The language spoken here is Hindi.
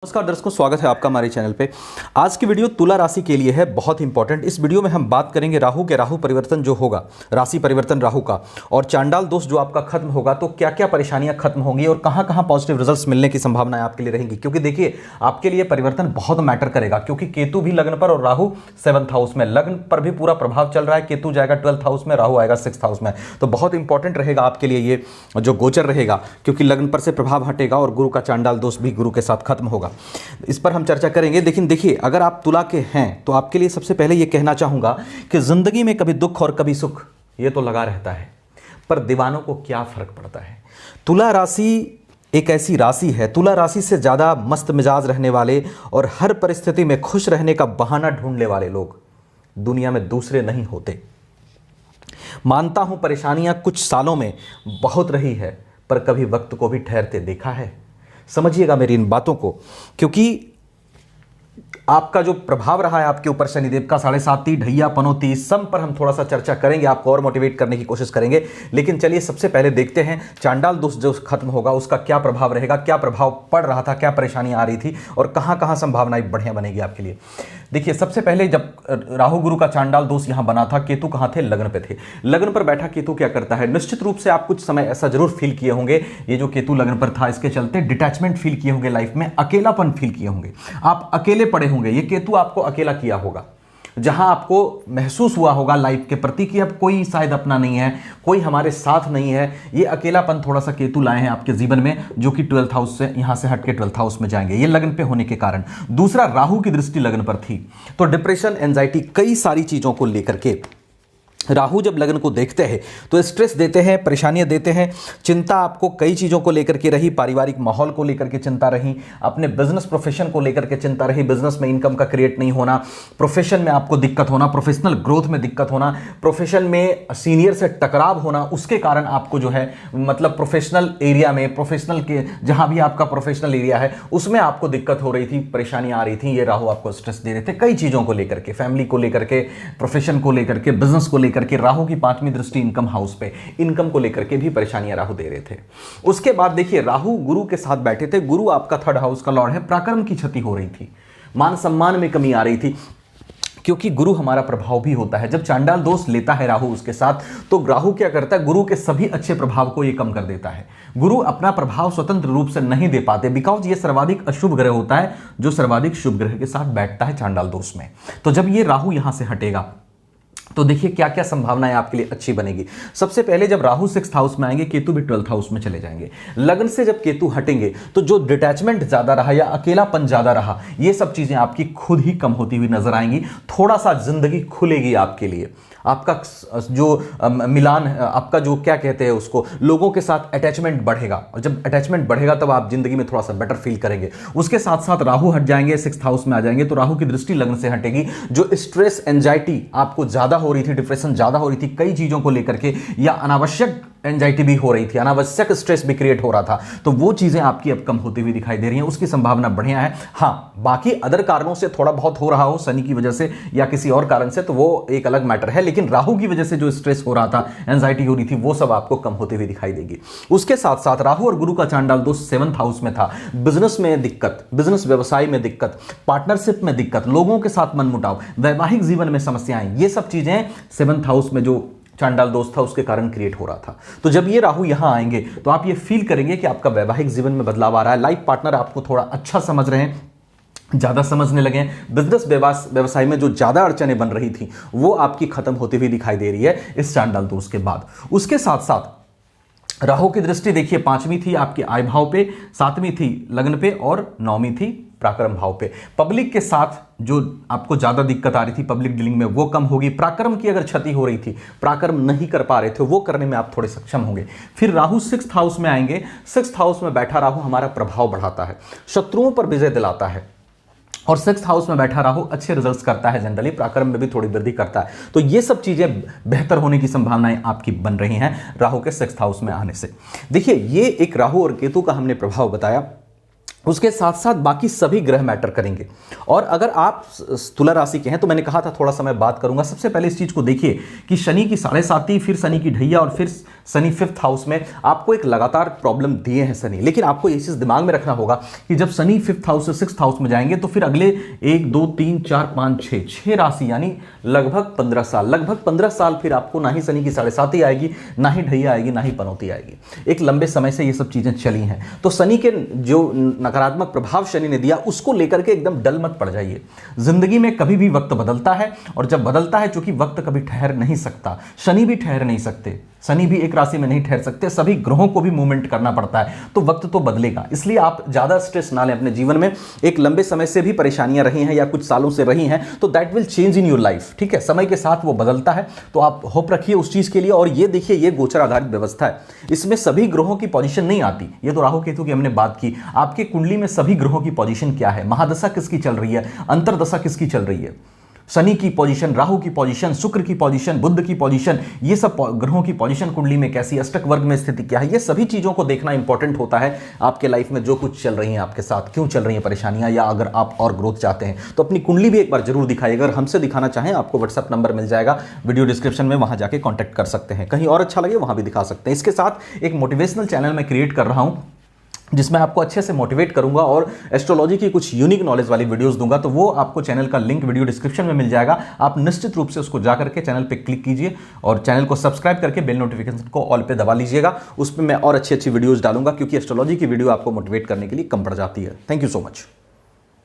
नमस्कार दर्शकों, स्वागत है आपका हमारे चैनल पे। आज की वीडियो तुला राशि के लिए है, बहुत इंपॉर्टेंट। इस वीडियो में हम बात करेंगे राहु परिवर्तन जो होगा, राशि परिवर्तन राहु का, और चांडाल दोष जो आपका खत्म होगा तो क्या क्या परेशानियां खत्म होंगी और कहां कहां पॉजिटिव रिजल्ट्स मिलने की संभावनाएं आपके लिए रहेंगी। क्योंकि देखिए, आपके लिए परिवर्तन बहुत मैटर करेगा, क्योंकि केतु भी लग्न पर और राहु 7th हाउस में। लग्न पर भी पूरा प्रभाव चल रहा है, केतु जाएगा 12th हाउस में, राहु आएगा 6th हाउस में। तो बहुत इंपॉर्टेंट रहेगा आपके लिए ये जो गोचर रहेगा, क्योंकि लग्न पर से प्रभाव हटेगा और गुरु का चांडाल दोष भी गुरु के साथ खत्म होगा। इस पर हम चर्चा करेंगे। लेकिन देखिए, अगर आप तुला के हैं तो आपके लिए सबसे पहले यह कहना चाहूंगा कि जिंदगी में कभी दुख और कभी सुख ये तो लगा रहता है, पर दीवानों को क्या फर्क पड़ता है। तुला राशि एक ऐसी राशि है, तुला राशि से ज्यादा मस्त मिजाज रहने वाले और हर परिस्थिति में खुश रहने का बहाना ढूंढने वाले लोग दुनिया में दूसरे नहीं होते। मानता हूं परेशानियां कुछ सालों में बहुत रही है, पर कभी वक्त को भी ठहरते देखा है। समझिएगा मेरी इन बातों को, क्योंकि आपका जो प्रभाव रहा है आपके ऊपर शनिदेव का 7.5 ढैया पनौती, सम पर हम थोड़ा सा चर्चा करेंगे, आपको और मोटिवेट करने की कोशिश करेंगे। लेकिन चलिए सबसे पहले देखते हैं चांडाल दोष जो खत्म होगा उसका क्या प्रभाव रहेगा, क्या प्रभाव पड़ रहा था, क्या परेशानी आ रही थी और कहां कहां संभावनाएं बढ़िया बनेगी आपके लिए। देखिए, सबसे पहले जब राहु गुरु का चांडाल दोष यहां बना था, केतु कहां थे? लग्न पे थे। लग्न पर बैठा केतु क्या करता है? निश्चित रूप से आप कुछ समय ऐसा जरूर फील किए होंगे, ये जो केतु लग्न पर था इसके चलते डिटैचमेंट फील किए होंगे, लाइफ में अकेलापन फील किए होंगे, आप अकेले पड़े होंगे। ये केतु आपको अकेला किया होगा, जहां आपको महसूस हुआ होगा लाइफ के प्रति कि अब कोई शायद अपना नहीं है, कोई हमारे साथ नहीं है। ये अकेलापन थोड़ा सा केतु लाए हैं आपके जीवन में, जो कि 12th हाउस से यहां से हटके 12th हाउस में जाएंगे, ये लग्न पे होने के कारण। दूसरा, राहु की दृष्टि लग्न पर थी, तो डिप्रेशन, एंजाइटी, कई सारी चीजों को लेकर के राहु जब लग्न को देखते हैं तो स्ट्रेस देते हैं, परेशानियां देते हैं। चिंता आपको कई चीज़ों को लेकर के रही, पारिवारिक माहौल को लेकर के चिंता रही, अपने बिजनेस प्रोफेशन को लेकर के चिंता रही, बिजनेस में इनकम का क्रिएट नहीं होना, प्रोफेशन में आपको दिक्कत होना, प्रोफेशनल ग्रोथ में दिक्कत होना, प्रोफेशन में सीनियर से टकराव होना, उसके कारण आपको जो है मतलब प्रोफेशनल एरिया में, प्रोफेशनल के जहां भी आपका प्रोफेशनल एरिया है उसमें आपको दिक्कत हो रही थी, परेशानी आ रही थी। ये राहु आपको स्ट्रेस दे रहे थे कई चीज़ों को लेकर के, फैमिली को लेकर के, प्रोफेशन को लेकर के, बिजनेस को लेकर के। राहु की 5वीं दृष्टि इनकम हाउस पे, इनकम को लेकर के भी परेशानियां राहु दे रहे थे। उसके बाद देखिए, राहु गुरु के साथ बैठे थे, गुरु आपका 3rd हाउस का लॉर्ड है, पराक्रम की क्षति हो रही थी, मान सम्मान में कमी आ रही थी, क्योंकि गुरु हमारा प्रभाव भी होता है। जब चांडाल दोष लेता है राहु उसके साथ, तो राहु क्या करता है? गुरु के सभी अच्छे प्रभाव को ये कम कर देता है। गुरु अपना प्रभाव स्वतंत्र रूप से नहीं दे पाते, बिकॉज ये सर्वाधिक अशुभ ग्रह होता है, जो सर्वाधिक शुभ ग्रह के साथ बैठता है चांडाल दोष में। तो जब ये राहु यहां से हटेगा तो देखिए क्या क्या संभावनाएं आपके लिए अच्छी बनेगी। सबसे पहले जब राहु 6th हाउस में आएंगे, केतु भी 12th हाउस में चले जाएंगे। लग्न से जब केतु हटेंगे तो जो डिटैचमेंट ज्यादा रहा या अकेलापन ज्यादा रहा, ये सब चीजें आपकी खुद ही कम होती हुई नजर आएंगी। थोड़ा सा जिंदगी खुलेगी आपके लिए, आपका जो मिलान, आपका जो क्या कहते हैं उसको, लोगों के साथ अटैचमेंट बढ़ेगा, और जब अटैचमेंट बढ़ेगा तब आप जिंदगी में थोड़ा सा बेटर फील करेंगे। उसके साथ साथ राहु हट जाएंगे, 6th हाउस में आ जाएंगे, तो राहु की दृष्टि लग्न से हटेगी। जो स्ट्रेस, एंजाइटी आपको ज्यादा हो रही थी, डिप्रेशन ज्यादा हो रही थी कई चीजों को लेकर के, या अनावश्यक एंजाइटी भी हो रही थी, अनावश्यक स्ट्रेस भी क्रिएट हो रहा था, तो वो चीजें आपकी अब कम होती हुई दिखाई दे रही हैं, उसकी संभावना बढ़िया है। हाँ, बाकी अदर कारणों से थोड़ा बहुत हो रहा हो, शनि की वजह से या किसी और कारण से, तो वो एक अलग मैटर है, लेकिन राहु की वजह से जो स्ट्रेस हो रहा था, एंजाइटी हो रही थी, वो सब आपको कम होती हुई दिखाई देगी। उसके साथ साथ राहु और गुरु का चांडाल दोष 7th हाउस में था, बिजनेस में दिक्कत, बिजनेस व्यवसाय में दिक्कत, पार्टनरशिप में दिक्कत, लोगों के साथ मनमुटाव, वैवाहिक जीवन में समस्याएं, ये सब चीजें 7th हाउस में जो चांडाल दोष था उसके कारण क्रिएट हो रहा था। तो जब ये राहु यहां आएंगे तो आप ये फील करेंगे कि आपका वैवाहिक जीवन में बदलाव आ रहा है, लाइफ पार्टनर आपको थोड़ा अच्छा समझ रहे हैं, ज्यादा समझने लगे हैं, बिजनेस व्यवसाय में जो ज्यादा अड़चनें बन रही थी वो आपकी खत्म होती हुई दिखाई दे रही है इस चांडाल दोष के बाद। उसके साथ साथ राहु की दृष्टि देखिए 5वीं थी आपके आय भाव पे, 7वीं थी लग्न पे और 9वीं थी पराक्रम भाव पे। पब्लिक के साथ जो आपको ज्यादा दिक्कत आ रही थी पब्लिक डीलिंग में, वो कम होगी। पराक्रम की अगर क्षति हो रही थी, पराक्रम नहीं कर पा रहे थे, वो करने में आप थोड़े सक्षम होंगे। फिर राहु 6th हाउस में आएंगे। 6th हाउस में बैठा राहु हमारा प्रभाव बढ़ाता है, शत्रुओं पर विजय दिलाता है, और 6th हाउस में बैठा राहु अच्छे रिजल्ट्स करता है, जनरली पराक्रम में भी थोड़ी वृद्धि करता है। तो ये सब चीजें बेहतर होने की संभावनाएं आपकी बन रही हैं राहु के 6th हाउस में आने से। देखिए, ये एक राहु और केतु का हमने प्रभाव बताया। उसके साथ साथ बाकी सभी ग्रह मैटर करेंगे। और अगर आप तुला राशि के हैं तो मैंने कहा था थोड़ा सा मैं बात करूंगा। सबसे पहले इस चीज को देखिए कि शनि की 7.5, फिर शनि की ढैया और फिर शनि 5th हाउस में आपको एक लगातार प्रॉब्लम दिए हैं शनि। लेकिन आपको ये चीज दिमाग में रखना होगा कि जब शनि 5th हाउस से 6th हाउस में जाएंगे तो फिर अगले 1 2 3 4 5 6 राशि यानी लगभग 15 साल फिर आपको ना ही शनि की 7.5 आएगी, ना ही ढैया आएगी, ना ही पनौती आएगी। एक लंबे समय से ये सब चीजें चली हैं। तो शनि के जो नकारात्मक प्रभाव शनि ने दिया उसको लेकर के एकदम डल मत पड़ जाइए। जिंदगी में कभी भी वक्त बदलता है, और जब बदलता है, चूंकि वक्त कभी ठहर नहीं सकता, शनि भी ठहर नहीं सकते, शनि भी एक राशि में नहीं ठहर सकते, सभी ग्रहों को भी मूवमेंट करना पड़ता है, तो वक्त तो बदलेगा। इसलिए आप ज्यादा स्ट्रेस ना लें अपने जीवन में। एक लंबे समय से भी परेशानियां रही हैं या कुछ सालों से रही हैं तो that will change in your life, ठीक है। समय के साथ वो बदलता है, तो आप होप रखिए उस चीज के लिए। और ये देखिए, ये गोचर आधारित व्यवस्था है, इसमें सभी ग्रहों की पोजीशन नहीं आती। ये तो राहु केतु की हमने बात की। आपके कुंडली में सभी ग्रहों की पोजीशन क्या है, महादशा किसकी चल रही है, अंतरदशा किसकी चल रही है, शनि की पोजीशन, राहु की पोजीशन, शुक्र की पोजीशन, बुध की पोजीशन, ये सब ग्रहों की पोजीशन कुंडली में कैसी, अष्टक वर्ग में स्थिति क्या है, ये सभी चीजों को देखना इंपॉर्टेंट होता है। आपके लाइफ में जो कुछ चल रही है आपके साथ, क्यों चल रही है परेशानियां, या अगर आप और ग्रोथ चाहते हैं तो अपनी कुंडली भी एक बार जरूर दिखाइए। अगर हमसे दिखाना चाहें आपको व्हाट्सएप नंबर मिल जाएगा वीडियो डिस्क्रिप्शन में, वहां जाके कॉन्टैक्ट कर सकते हैं। कहीं और अच्छा लगे वहां भी दिखा सकते हैं। इसके साथ एक मोटिवेशनल चैनल मैं क्रिएट कर रहा हूं जिसमें आपको अच्छे से मोटिवेट करूंगा और एस्ट्रोलॉजी की कुछ यूनिक नॉलेज वाली वीडियोस दूंगा। तो वो आपको चैनल का लिंक वीडियो डिस्क्रिप्शन में मिल जाएगा। आप निश्चित रूप से उसको जाकर के चैनल पे क्लिक कीजिए और चैनल को सब्सक्राइब करके बेल नोटिफिकेशन को ऑल पे दबा लीजिएगा। उस पर मैं और अच्छी अच्छी वीडियोस डालूंगा, क्योंकि एस्ट्रोलॉजी की वीडियो आपको मोटिवेट करने के लिए कम पड़ जाती है। Thank you so much.